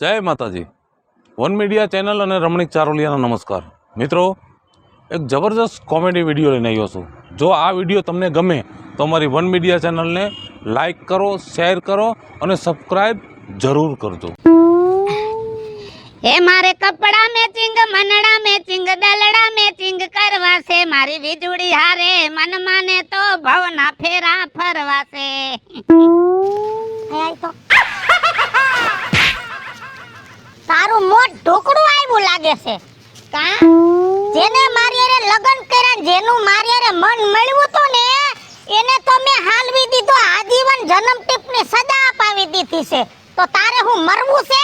જય માતાજી. One media channel અને રમણીક ચારોલિયાનો નમસ્કાર. મિત્રો, એક જબરજસ્ત કોમેડી વિડીયો લઈને આવ્યો છું. જો આ વિડીયો તમને ગમે તો અમારી વન મીડિયા ચેનલને લાઈક કરો, શેર કરો અને સબસ્ક્રાઈબ જરૂર કરજો. હે મારે કપડા મેચિંગ, મનડા મેચિંગ, દલડા મેચિંગ કરવા છે. મારી વીજળી હારે મન માને તો ભવના ફેરા ફરવા છે. તારું મોટ ઢોકળું આવ્યું લાગે છે કા? જેને મારી હારે લગન કર્યા, જેનું મારી હારે મન મળ્યું તો ને એને તો મેં હાલવી દીધો, આજીવન જન્મ ટીપની સજા અપાવી દીધી છે. તો તારે હું મરવું છે?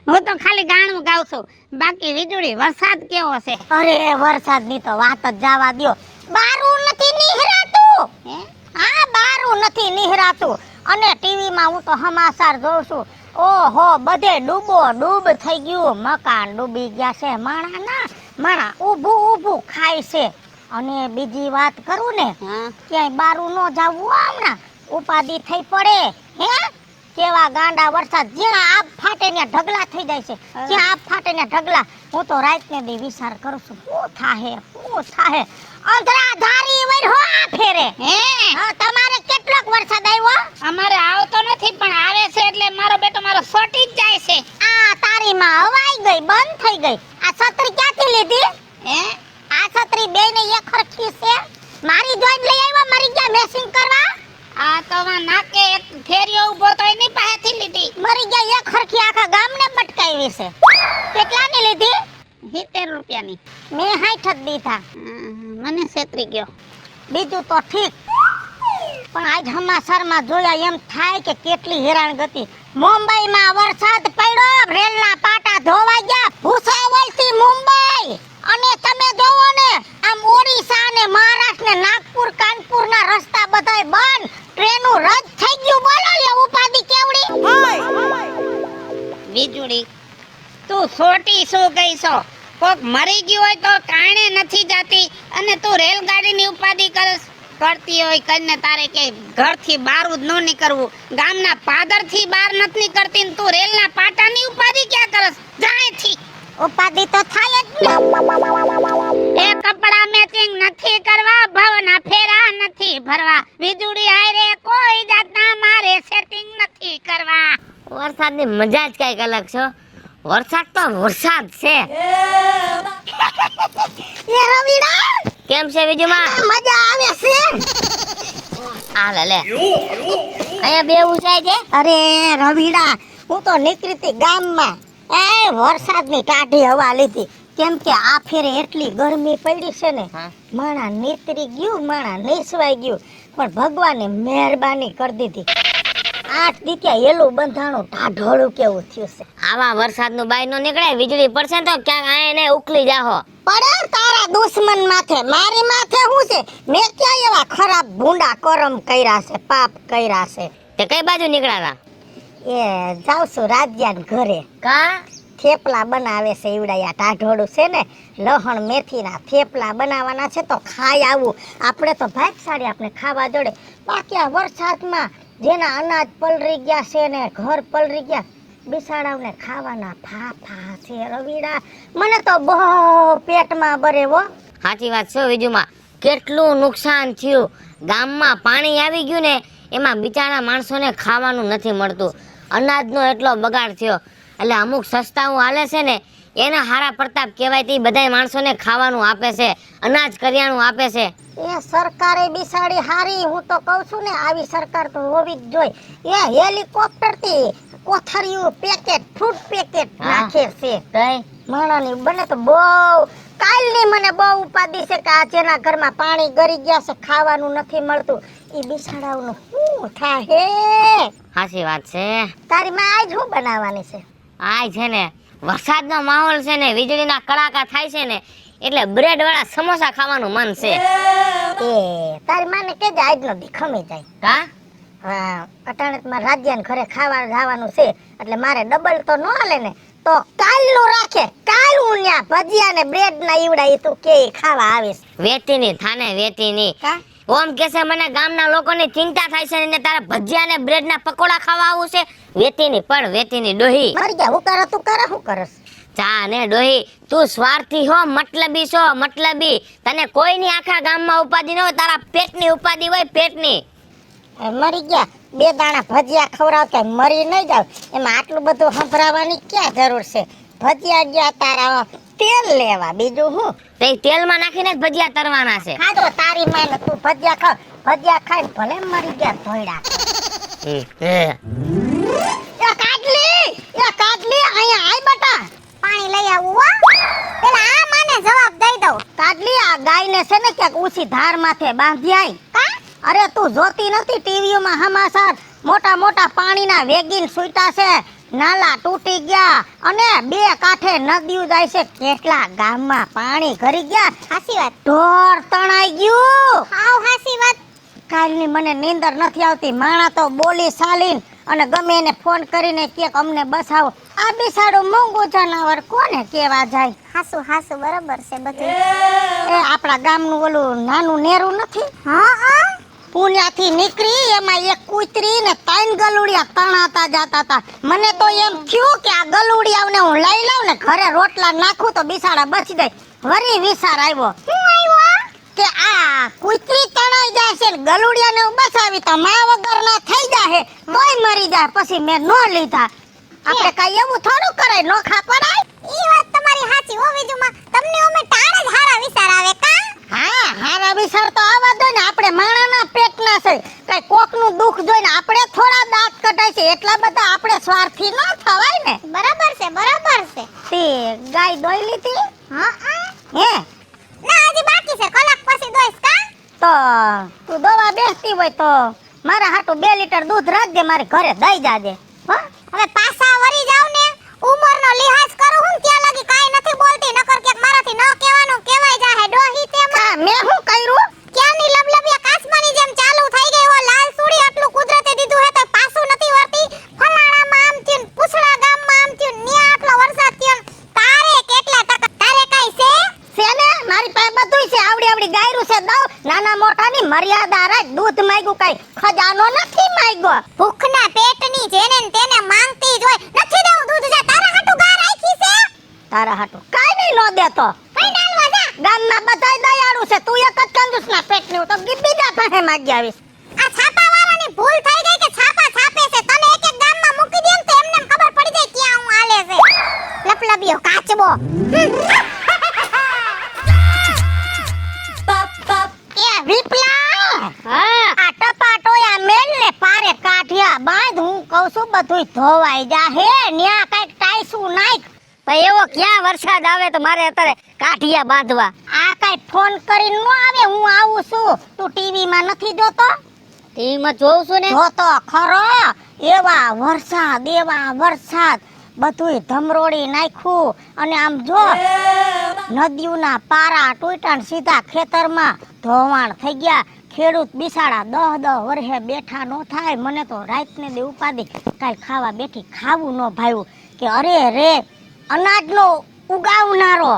હું તો ખાલી ગાણું ગાઉં છું, બાકી વીજળી વરસાદ કેવો છે? અરે વરસાદની તો વાત જ જવા દ્યો. બારું નથી નિહરાતું. હા, બારું નથી નિહરાતું. અને ટીવીમાં હું તો સમાચાર જોઉં છું. ઓહો, બધે ડૂબ થઈ ગયું, મકાન ડૂબી ગયા છે. માણા ઊભું ઊભું ખાય છે. અને બીજી વાત કરું ને, ક્યાંય બારું ન જાવું હમણાં, ઉપાધિ થઈ પડે. હે, કેવા ગાંડા વરસાદ, જ્યાં આપ ફાટે ને ઢગલા થઈ જાય છે. જ્યાં આપ ફાટે ને ઢગલા. હું તો રાતને દી વિચાર કરું છું, શું થાહે અંધરા ધારી વર હો આ ફેરે. હા, તમારે કેટલોક વરસાદ આવ્યો? અમારે આવતો નથી, પણ આવે છે એટલે મારો બેટો મારો સોટી જ જાય છે. આ તારી માં હવાઈ ગઈ, બંધ થઈ ગઈ. આ છત્રી ક્યાંથી લીધી? આ છત્રી બેને એક ખરખી છે. મારી જોઈ લઈ આવ્યા, મરી ગયા મેસિંગ કરવા. આ તો નાકે એક ફેરિયો ઊભો તો એની પાસેથી લીધી. મરી ગયા એક ખરખી આખા ગામને બટકાવી છે. કેટલાની લીધી? 70 રૂપિયાની. મેં 60 જ દીધા. મને છેતરી ગયો. બીજું તો ઠીક, પણ આજ સમાચારમાં જોયા એમ થાય કે કેટલી હેરાનગતિ. મુંબઈમાં વરસાદ પડ્યો, રેલના પાટા ધોવાઈ ગયા, ભૂસાવલથી મુંબઈ. અને તમે જોવો ને, આમ ઓડિશા અને મહારાષ્ટ્ર ને નાગપુર કાનપુરના રસ્તા બધાય બંધ, ટ્રેનો રદ થઈ ગયું. બોલો લે ઉપાધિ કેવડી. વીજળી તું છોટી શું ગઈ છો? કોક મરી ગયું હોય તો કારણે નથી જાતી, અને તું રેલગાડીની ઉપાધિ કરતી હોય કને તારે કે ઘરથી બહાર જ ન નીકળવું, ગામના પાદરથી બહાર નથી નીકળતી ને તું રેલના પાટાની ઉપાધિ ક્યાં કરસ? જાયથી ઉપાધિ તો થાય જ ને. એ કપડા મેચિંગ નથી કરવા, ભવના ફેરા નથી ભરવા, વીજળી હારે કોઈ જાતના મારે સેટિંગ નથી કરવા. વરસાદની મજા જ કઈક અલગ છે. વરસાદ તો વરસાદ છે. એ રવિડા કેમ છે બીજુમાં? મજા આવે છે. આ લે અહીંયા બેવું છે. અરે રવિડા, હું તો નીકળીતી ગામમાં, વરસાદની ટાઢી હવા લીધી. કેમ કે આ ફેરે એટલી ગરમી પડી છે ને, માણા નીતરી ગયું, માણા નીસવાઈ ગયું. પણ ભગવાને મહેરબાની કરી દીધી. 8 દીકરા એલું બંધાણું ઢાઢોળું કેવું થયું છે. આવા વરસાદનું બાય નો નીકળે, વીજળી પડશે તો ક્યાંક આને ઉકલી જાહો. પડે તારા દુશ્મન માથે, મારી માથે શું છે? મેં ક્યાં એવા ખરાબ ભૂંડા કરમ કર્યા છે, પાપ કર્યા છે? તે કઈ બાજુ નીકળ્યા એ જાઉં છું રાજ્યાન ઘરે. કા થેપલા બનાવે છે ઈવડાયા ઢાઢોળું છે ને, લહણ મેથીના થેપલા બનાવવાના છે. તો ખાઈ આવું. આપણે તો ભાગશાળી, આપણે ખાવા જોડે. બાકી આ વરસાદમાં જેના અનાજ પલરી ગયા છે ને ઘર પલરી ગયા, બિસાડાઓને ખાવાના ફાફા છે રવિડા. મને તો બહુ પેટમાં બરેવો. સાચી વાત છે બીજુમાં. કેટલું નુકસાન થયું. ગામમાં પાણી આવી ગયું ને, એમાં બિચારા માણસોને ખાવાનું નથી મળતું. અનાજનો એટલો બગાડ થયો. એટલે અમુક સંસ્થાઓ હાલે છે ને, એના હારા પ્રતાપ કહેવાય તે બધાય માણસોને ખાવાનું આપે છે, અનાજ કરિયાણું આપે છે. એ સરકારે બિસાડી હારી. હું તો કહું છું ને, આવી સરકાર તો હોવી જ જોઈએ. એ હેલિકોપ્ટર થી કોથળીઓ પેકેટ, ફ્રૂટ પેકેટ નાખે છે. માણાની બને તો બહુ કાલની મને બહુ ઉપાધિ છે કે આ જેના ઘરમાં પાણી ગરી ગયા છે, ખાવાનું નથી મળતું, એ બિસાડાઓનું શું થાય? સાચી વાત છે. તારી માં આજ શું બનાવવાની છે? આય છે ને વરસાદનો માહોલ છે ને, વીજળીના કડાકા થાય છે ને, એટલે બ્રેડ વાળા સમોસા ખાવાનું મન છે. એ તારી માને કેજે આજનો દી ખમી જાય. કા હા, અટાણેમાં રાજ્યાન ઘરે ખાવા જવાનું છે, એટલે મારે ડબલ તો ન હાલે ને. તો કાલનું રાખે, કાલ હું ન્યા ભજીયા ને બ્રેડ ના ઈવડા ઈ તું કે ખાવા આવીશ. વેતીની થાને વેતીની. કા ઓમ કે છે મને ગામના લોકોની ચિંતા થાય છે ને તારા ભજીયા ને બ્રેડ ના પકોડા ખાવા આવું છે. વેતીની પણ વેતીની ડોહી. મરી ગયા હું કરે તું કરે હું કરસ જા ને ડોહી, તું સ્વાર્થી હો, મતલબી છો, મતલબી. તને કોઈની આખા ગામમાં ઉપાધિ ન હોય, તારા પેટની ઉપાધિ હોય, પેટની. મરી ગયા 2 દાણા ભજીયા ખવડાવ કે મરી નહીં જાવ એમાં આટલું બધું સંભળાવવાની ક્યાં જરૂર છે. ભજીયા ગયા તારા તેલ લેવા બીજું હું તે તેલમાં નાખીને જ ભજીયા તરવાના છે. ખાધો તારી માને તું ભજીયા ખાવ ભજીયા ખાઈને ભલે મરી ગયા ધોયડા. એ કાઢલી અહીંયા આય બટા પાણી લઈ આવું હો. પેલા આ માને જવાબ દઈ દઉં. કાઢલી આ ગાયને છે ને ક્યાંક ઊંચી ધાર માથે બાંધી આય. કા અરે તું જોતી નથી ટીવીમાં હમાસર મોટા મોટા પાણીના વેગીન સુઈટા છે, નાલા તૂટી ગયા અને 2 કાંઠે નદીઓ જાય છે. કેટલા ગામમાં પાણી ઘરી ગયા. હાસી વાત. ઢોર તણાઈ ગયું. હાવ હાસી વાત. કાલની મને નીંદર નથી આવતી. માણા તો બોલી સાલીન અને ગમે એને ફોન કરીને કે અમને બસાવો. આ બિસાડું મોંઘું જનાવર કોને કેવા જાય. હાસુ બરાબર છે બધું. એ આપણા ગામનું ઓલું નાનું નેરું નથી. હા પુણ્યાથી નીકળી એમાં એક કૂતરી ને 3 ગલુડિયા તણાતા જાતા હતા. મને તો એમ થયું કે આ ગલુડિયાઓને હું લઈ લઉં ને ઘરે રોટલા નાખું તો બિસાડા બચી જાય. વરી વિચાર આવ્યો. શું આવ્યો? કે આ કૂતરી તણાઈ જાય છે ને ગલુડિયાને હું બસાવી તો મા વગરના થઈ જાય તોય મરી જાય. પછી મેં નો લીધા. આપણે કઈ એવું થોડું કરાય નોખા પડાય. ઈ વાત તમારી સાચી હો વિજુમાં. તમને ઓમે ટાણ જ હારા વિચાર આવે કા? હા હારા વિચાર તો આવા દો ને. આપણે માણાના પેટના છે. કઈ કોકનું દુખ જોઈને આપણે થોડા દાંત કઢાય છે એટલા બધા આપણે સ્વાર્થી ન થવાય ને. બરાબર છે. તે ગાય દોઈ લીધી? હા હે ના હજી બાકી છે. કલાક પછી દોઈશ કા? તો તું દવા બેસતી હોય તો મારા હાટુ 2 લીટર દૂધ રાખજે, મારી ઘરે દઈ જાજે. હા હવે પાછા વરી જાવ ને ઉંમરનો લિહાજ કરું હું ત્યાં લગી કાઈ નથી બોલતી. નકર કે મારાથી ન કહેવાનું કહેવાય જાહે ડોહી તેમાં. મેં શું કર્યું? ક્યાંની લબલબિયા કાચમાની જેમ ચાલુ થઈ ગઈ હો. લાલ સુડી આટલું કુદરતે દીધું હે તો પાછું નથી વળતી. ફલાણામાં આમ થયું, પૂછડા ગામમાં આમ થયું, ન્યા આટલો વરસાદ થયો. તારે કેટલા ટકા? તારે કાઈ છે ને? મારી પાસે બધુંય છે. આવડી ગાયરું છે દઉં. નાના મોટાની મર્યાદા રાખ. દૂધ માંગ્યું કાઈ ખજાનો નથી માંગ્યો. ભૂખના પેટની જેને ને તેને માંગતી જ હોય. નથી દેવું દૂધ જા. તારા હાટુ ગા રાખી છે? તારા હાટુ કાઈ નહીં નો દેતો. કઈ ડાલવા જા. ગામમાં બધાય દયાળુ છે. તું એક જ કંજૂસના પેટની. તો બીજા પાસે માંગી આવીશ. આ છાપાવાળાની ભૂલ થઈ ગઈ કે છાપા છાપે છે. તને એક ગામમાં મૂકી દે તો એમને ખબર પડી જાય ક્યાં હું આલે છે. લપલબિયો કાચબો. વિપલા હા આ ટપાટોયા મેલને પારે કાઠિયા બાંધ. હું કહું છું બધુંય ધોવાઈ જા હે. ન્યા કઈક ટાઈસું નાખ. ભાઈ એવો ક્યાં વરસાદ આવે તો મારે અત્યારે કાઠિયા બાંધવા. આ કઈ ફોન કરીને નો આવે. હું આવું છું. તું ટીવી માં નથી જોતો? ટીવીમાં જોઉં છું ને. જોતો ખરો. એવા વરસાદ બધુંય ધમરોડી નાખ્યું. અને આમ જો નદીઓના પારા તૂટ્યા સીધા ખેતરમાં ધોવાણ થઈ ગયા. ખેડૂત બિસાડા 10 વર્ષે બેઠા નો થાય. મને તો રાતને દે ઉપાડી કાઈ ખાવા બેઠી ખાવું ન ભાવ્યું કે અરે રે અનાજનો ઉગાવનારો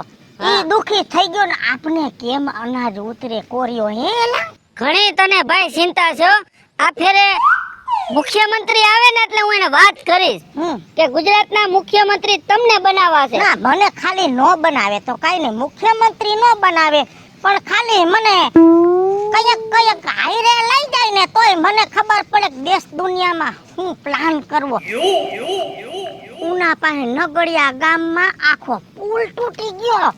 ઈ દુખી થઈ ગયો ને આપને કેમ અનાજ ઉતરે કોરિયો હે એલા. ઘણી તને ભાઈ ચિંતા છે હો. આ ફેરે મુખ્યમંત્રી આવે ને એટલે હું એને વાત કરીશ કે ગુજરાતના મુખ્યમંત્રી તમને બનાવવા છે. ના મને ખાલી નો બનાવે તો કાઈ નહીં. મુખ્યમંત્રી નો બનાવે પણ ખાલી મને કયક હાઈરે લઈ જાય ને તોય મને ખબર પડે કે દેશ દુનિયામાં હું પ્લાન કરવો. ઉના પાસે નગડિયા ગામમાં આખો પુલ તૂટી ગયો.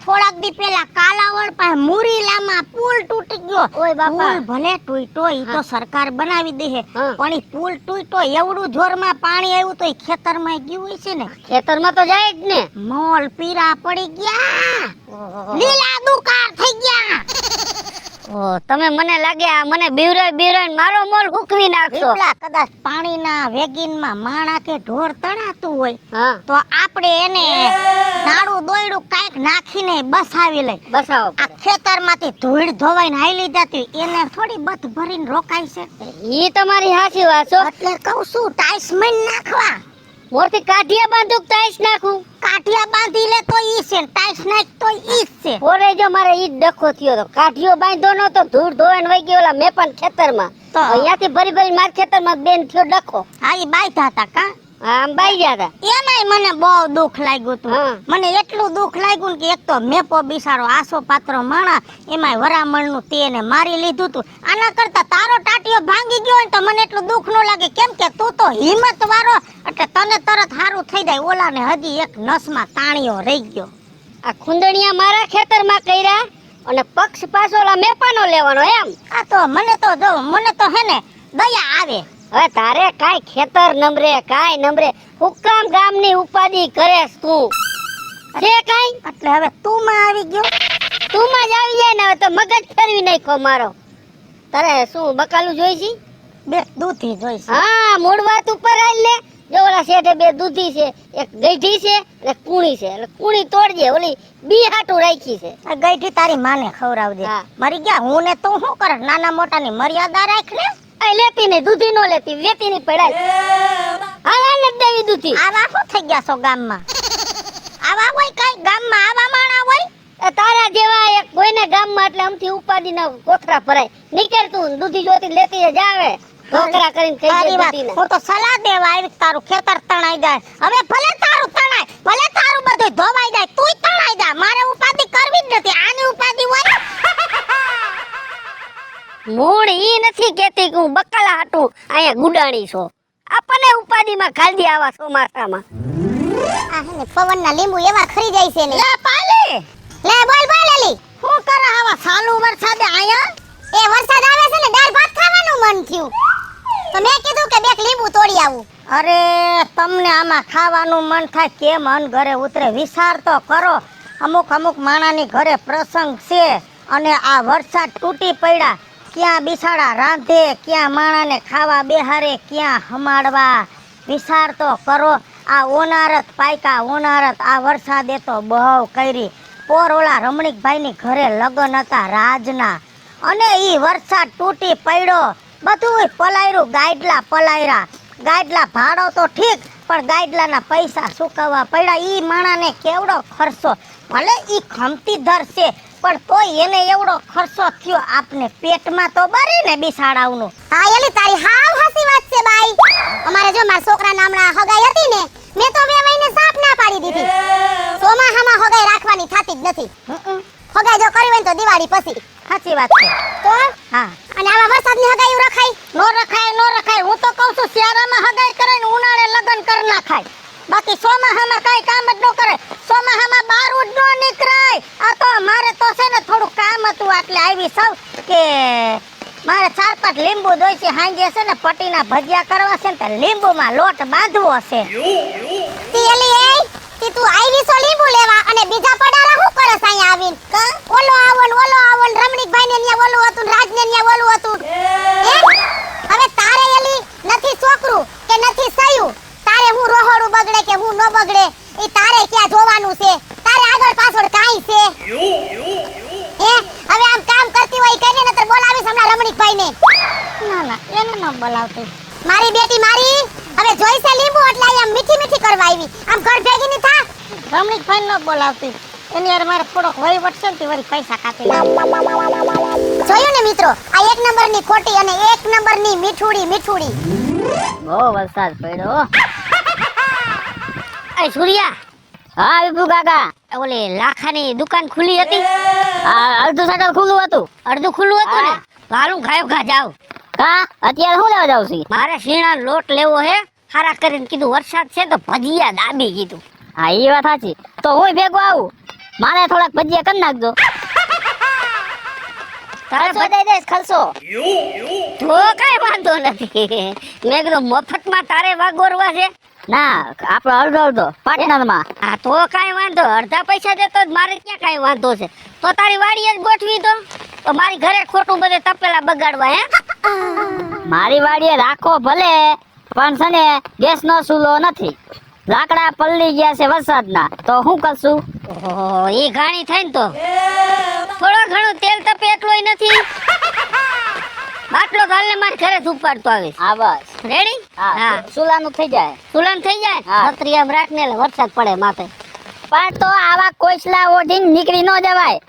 થોડાક દી પહેલા કાલાવડ પાસે મુરીલામાં પુલ તૂટી ગયો. ઓય બાપા. પુલ ભલે તૂટ્યો ઈ તો સરકાર બનાવી દે હે પણ ઈ પુલ તૂટ્યો એવડું જોરમાં પાણી આવ્યું તો ઈ ખેતરમાં ગયું હોય છે ને. ખેતરમાં તો જાય જ ને. મોલ પીરા પડી ગયા. લીલા દુકાળ થઈ ગયા. ઓ તમે મને લાગે આ મને બીવરાય મારો મોલ હુકવી નાખશો. એટલા કદાચ પાણીના વેગીનમાં માણા કે ઢોર તણાતું હોય હા તો આપણે એને નાડું દોયડું કાઈક નાખીને બસાવી લઈ. બસાવો. આ ખેતરમાંથી ધૂળ ધોવાઈને હાલી જતી એને થોડી બથ ભરીને રોકાય છે. ઈ તમારી સાચી વાત છો. એટલે કહું છું ટાઈસ મન નાખવા. મોરથી કાઢિયા બાંધુક ટાઈસ નાખું. કાઠિયા બાંધી લે તો ઈ છે, ટાઈસ નાખ તો ઈ જ છે. ઓરે જો મારે ઈ જ ડખો થયો તો કાઢિયો બાંધ્યો ન તો ધૂળ ધોઈને વઈ ગયો ઓલા મેપન ખેતરમાં. તો અહીંયાથી ભરી ભરી માર ખેતરમાં બેન થયો ડખો. હા ઈ બાંધ્યા હતા કા આમ બાઈ ગયા હતા. એમાંય મને બહુ દુઃખ લાગ્યું તું. હા. મને એટલું દુઃખ લાગ્યું ને કે એક તો મેપો બિસારો આસો પાત્રો માણા એમાંય વરામણનું તેને મારી લીધું તું. આના કરતા તારો ટાટિયો ભાંગી ગયો ને તો મને એટલું દુઃખ ન લાગે, કેમ કે તું તો હિંમત વાળો એટલે તને તરત હારું થઈ જાય. ઓલાને હજી એક નસમાં તાણિયો રહી ગયો. આ ખુંદણિયા મારા ખેતરમાં કર્યા અને પક્ષ પાછો ઓલા મેપાનો લેવાનો એમ. આ તો મને તો હે ને દયા આવે. હવે તારે કાઈ ખેતર નમરે કાઈ નમરે હુકામ ગામની ઉપાધિ કરેસ તું છે કાઈ. એટલે હવે તું માં આવી ગયો. તું માં જ આવી જાય ને હવે તો મગજ ફેરવી નાખ્યો મારો. તારે શું બકાલું જોઈશી? બે દૂધી જોઈશે. હા મૂળ વાત ઉપર આઈ લે. જો ઓલા શેઠે બે દૂધી છે, એક ગઈઢી છે અને કુણી છે. એટલે કુણી તોડજે, ઓલી બી હાટું રાખી છે. આ ગઈઠી તારી માને ખવડાવ દે. હા. મરી ગયા હું ને તું શું કરે? નાના મોટાની મર્યાદા રાખ ને. આ લેતી ને દૂધી નો લેતી, વેતી ની પડાય. હા ને દેવી દૂધી. આવા શું થઈ ગયા છો ગામમાં? આવા હોય કઈ ગામમાં આવા માણા હોય? તારા જેવા એક કોઈને ગામમાં એટલે આમથી ઉપાધિના કોથરા ભરાય. નીકળ તું દૂધી જોતી લેતી જ આવે. ઢોકરા કરીને કહી તારી દે વાત. દૂધીને. હું તો સલાહ દેવા આવી કે તારું ખેતર તણાઈ જાય. હવે ભલે તારું તણાય, ભલે તારું બધું ધોવાઈ જાય, તુંય તણાઈ જા. મારે ઉપાધિ કરવી જ નથી. આની ઉપાધિ હોય. મૂળ ઈ નથી કેતી કે હું બકાલા હાટું અહીંયા ગુડાણી છો. આપણને ઉપાધિમાં ખાલી આવા ચોમાસામાં. આ હે ને પવનના લીંબુ એવા ખરી જાય છે ને. લે પાલી, લે બોલ બોલ એલી. શું કરે આવા ચાલુ વરસાદે આયા? એ વરસાદ આવે છે ને દાળ ભાત ખાવાનું મન થયું. તો મેં કીધું કે બેક લીંબુ તોડી આવું. અરે તમને આમાં ખાવાનું મન થાય કેમ અન ઘરે ઉતરે? વિચાર તો કરો. અમુક માણાની ઘરે પ્રસંગ છે અને આ વરસાદ તૂટી પડ્યા. ક્યાં બિસાડા રાંધે, ક્યાં માણાને ખાવા બેહારે, ક્યાં હમાડવા? વિચાર તો કરો. આ ઓનારત પાયકા ઓનારત આ વરસાદે તો બહુ કરી. પોર ઓલા રમણીકભાઈની ઘરે લગ્ન હતા રાજના અને ઈ વરસાદ તૂટી પડ્યો. બધુંય પલાયરું, ગાઈડલા ભાડો તો ઠીક પણ ગાઈડલાના પૈસા ચૂકવવા પડ્યા. ઈ માણાને કેવડો ખર્ચો, ભલે ઈ ખમતી ધરશે પણ તોય એને એવડો ખર્ચો થયો. આપને પેટમાં તો બરે ને બિસાડાવનું. હા એલી તારી હાવ હસી વાત છે બાઈ. અમારે જો મારા છોકરાના હમણાં હગાઈ હતી ને, મેં તો 2 મહિને સાફ ના પાડી દીધી. ચોમાહામાં હગાઈ રાખવાની થાતી જ નથી. હગાઈ જો કરવી હોય તો દિવાળી પછી. સાચી વાત છે. તો હા અને આવા વરસાદની હગાઈ રખાય? નો રખાય. હું તો કહું છું શિયાળામાં હગાઈ કરે ને ઉનાળે લગ્ન કર નાખાય. બાકી ચોમાહામાં કાંઈ કામ જ ન કરે. ચોમાહામાં બહાર જ ન નીકળાય. આ તો મારે તો છે ને થોડું કામ હતું એટલે આવી સૌ કે મારે 4-5 લીંબુ દોઈ છે. હાંજે છે ને પટીના ભજીયા કરવા છે ને તો લીંબુમાં લોટ બાંધવો છે. તી એલી એ તી તું આવી છો લીંબુ લેવા અને બીજા પડારા શું કરસ અહીંયા આવીને? ઓલો આવો ને રમણીકભાઈ ને ન્યા ઓલું હતું, રાજ ને ન્યા ઓલું હતું. હવે તારે એલી નથી છોકરું કે નથી સયું, તારે હું રોહડું બગડે કે હું ન બગડે એ તારે ક્યાં જોવાનું છે? તારે આગળ પાછળ કાઈ છે? હવે આમ કામ કરતી હોય કરીને નતર બોલાવીશ હમણાં રમણીકભાઈ ને. ના એને ન બોલાવતી. મારી બેટી મારી હવે જોઈશે લીંબુ એટલે આમ મીઠી કરવા આવી. આમ ઘર ભેગી ની થા. રમણીકભાઈ ન બોલાવતી. એની યાર મારે થોડોક વહીવટ છે ને તે વળી પૈસા કાપી નાખે. જોયું ને મિત્રો, આ 1 નંબરની ખોટી અને 1 નંબરની મીઠુડી. બહુ વરસાદ પડ્યો. એ સૂર્યા. હા વિપુ કાકા, ઓલી લાખાની દુકાન ખુલ્લી હતી. અડધું શટર ખુલ્લું હતું. અડધું ખુલ્લું હતું ને હાલું ખાયો જાવ. કા અત્યારે શું લેવા જાવ છે? મારે શીણા લોટ લેવો હે. હારા કરીને કીધું વરસાદ છે તો ભજીયા દાબી કીધું. હા એ વાત સાચી. તો હું ભેગો આવું. મારે થોડાક ભજીયા કરી નાખજો. તારે બધાઈ દેશ ખલસો તો કઈ વાંધો નથી. મેં કીધું મફતમાં તારે વાગોરવા છે. ના આપણે અડધો પાટણમાં. હા તો કઈ વાંધો, અડધા પૈસા દેતો મારે ક્યાં કઈ વાંધો છે. તો તારી વાડીએ જ ગોઠવી તો મારી ઘરે ખોટું બધે તપેલા બગાડવા હે. મારી વાડીએ રાખો ભલે પણ છે ને ગેસ નો ચૂલો નથી. લાકડા પલળી ગયા છે વરસાદના તો શું કરશું? એ ઘાણી થાય ને તો થોડો ઘણું તેલ તપે એટલોય નથી. બાટલો તો હાલને મારે ઘરે જ ઉપાડતો આવીશ. હા બસ રેડી? હા સુલાનું થઈ જાય. સુલન થઈ જાય હા. છત્રી આમ રાખને એટલે વરસાદ પડે માથે. પણ તો આવા કોસલા ઓઢીને નીકળી ન જવાય.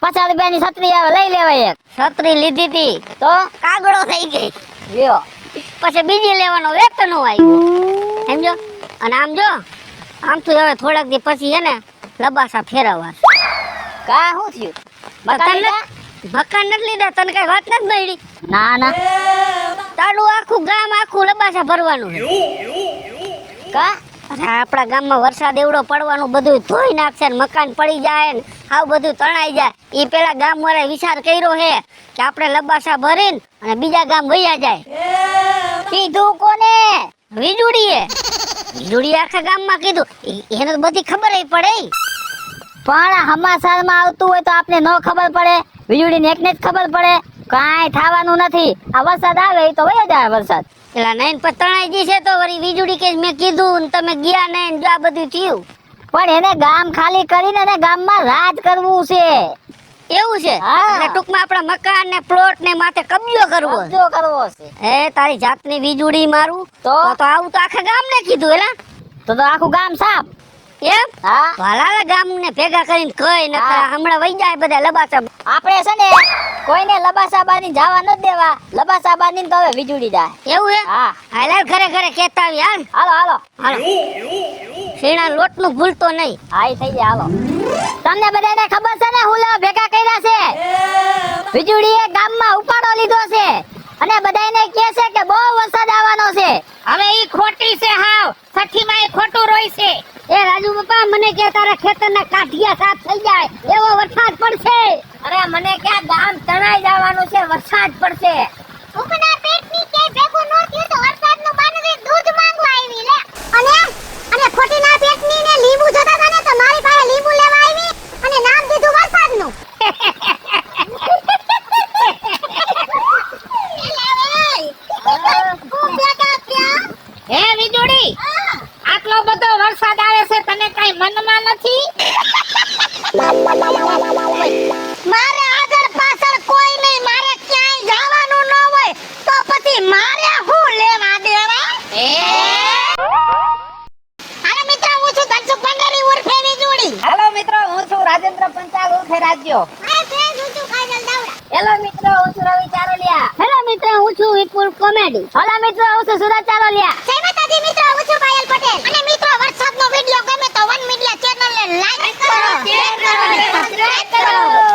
50 રૂપિયાની છત્રી આવે લઈ લેવાય એક. છત્રી લીધી તી તો કાગડો થઈ ગઈ. લ્યો પછી બીજી લેવાનો વેત નો આવ્યો. સમજો? અને આમ જો આમ તો હવે થોડાક દી પછી હે ને લબાસા ફેરવવા. કા શું થયું? મકાન નથી લીધા, તને કઈ વાત નથી મળી? ના ના તારું આખું ગામ આખું લબાસા ભરવાનું છે. કા અરે આપણા ગામમાં વરસાદ એવડો પડવાનું બધું ધોઈ નાખશે ને મકાન પડી જાય ને આવ બધું તણાઈ જાય. એ પેલા ગામ વાળા વિચાર કર્યો હે કે આપણે લબાસા ભરીને અને બીજા ગામ વયા જાય. કીધું કોને? વીજળીએ આખા ગામમાં કીધું. એને તો બધી ખબર પડે. પણ સમાચારમાં આવતું હોય તો આપને ન ખબર પડે? વીજળીને એકને જ ખબર પડે. કાંઈ થવાનું નથી. આ વરસાદ આવે તો વયો જાય વરસાદ. પેલા નૈન પર તણાઈ જશે તો વળી વીજળી કે મેં કીધું ને તમે ગયા નહીં જો આ બધું થયું. પણ એને ગામ ખાલી કરીને એને ગામમાં રાજ કરવું છે. એવું છે? હા. એટલે ટૂંકમાં આપણા મકાન ને પ્લોટ ને માથે કબજો કરવો. કબજો કરવો છે. એ તારી જાતની વીજળી મારું તો આવું તો આખા ગામને કીધું એલા. તો આખું ગામ સાફ. એમ હા વાલાલા ગામને ભેગા કરીને કઈ નકર હમણાં વઈ જાય બધા લબાસા. આપણે છે ને કોઈને લબાસા બાંધી જવા ન દેવા. લબાસા બાંધીને તો હવે વીજળી જાય. એવું હે? હા હાલ ઘરે ઘરે કેતા આવી હાલ. હાલો હાલો હાલો શીણા લોટ નું ભૂલતો નહીં. હા ઈ થઈ જાય હાલો. તમને બધાને ખબર છે ને હું લેવા ભેગા કર્યા છે? વીજળીએ ગામમાં ઉપાડો લીધો છે અને બધાને કહે છે કે બહુ વરસાદ આવવાનો છે. હવે ઈ ખોટી છે હાવ. સઠીમાં એ ખોટું રોય છે. એ રાજુ બાપા મને કે તારા ખેતરના કાઠિયા સાફ થઈ જાય એવો વરસાદ પડશે. અરે મને ક્યાં ગામ તણાઈ જવાનું છે. વરસાદ પડશે. ઉપના પેટની કે ભેગું નો થયું તો વરસાદનું બાનવી દૂધ માંગવા આવી લે. અને ખોટીના પેટની ને લીંબુ જોતા હતા ને તો મારી પાસે લીંબુ લેવા આવી અને નામ દીધું વરસાદનું. હે વીજળી આટલો બધો વરસાદ આવે છે તને કઈ મનમાં નથી? મારે આગળ પાછળ કોઈ નહીં. મારે ક્યાંય જવાનું ન હોય તો પછી મારે હું લેવા દેવા? હાલો મિત્રો, હું છું ધનસુખ ભંડારી ઉર્ફે વીજળી. હેલો મિત્રો હું છું રાજેન્દ્ર પંચાલ ઉર્ફે રાજ્યો. હાય ફ્રેન્ડ, હું છું કાજલ દાવડા. હેલો મિત્રો હું છું રવિ ચારોલિયા. હેલો મિત્ર હું છું વિપુલ કોમેડી. હેલો મિત્રો હું છું સુરત ચારોલિયા. જય માતાજી મિત્રો, હું છું પાયલ પટેલ. અને મિત્રો વરસાદનો વિડિયો ગમે તો વન મીડિયા ચેનલને લાઈક કરો, શેર કરો અને સબસ્ક્રાઇબ કરો.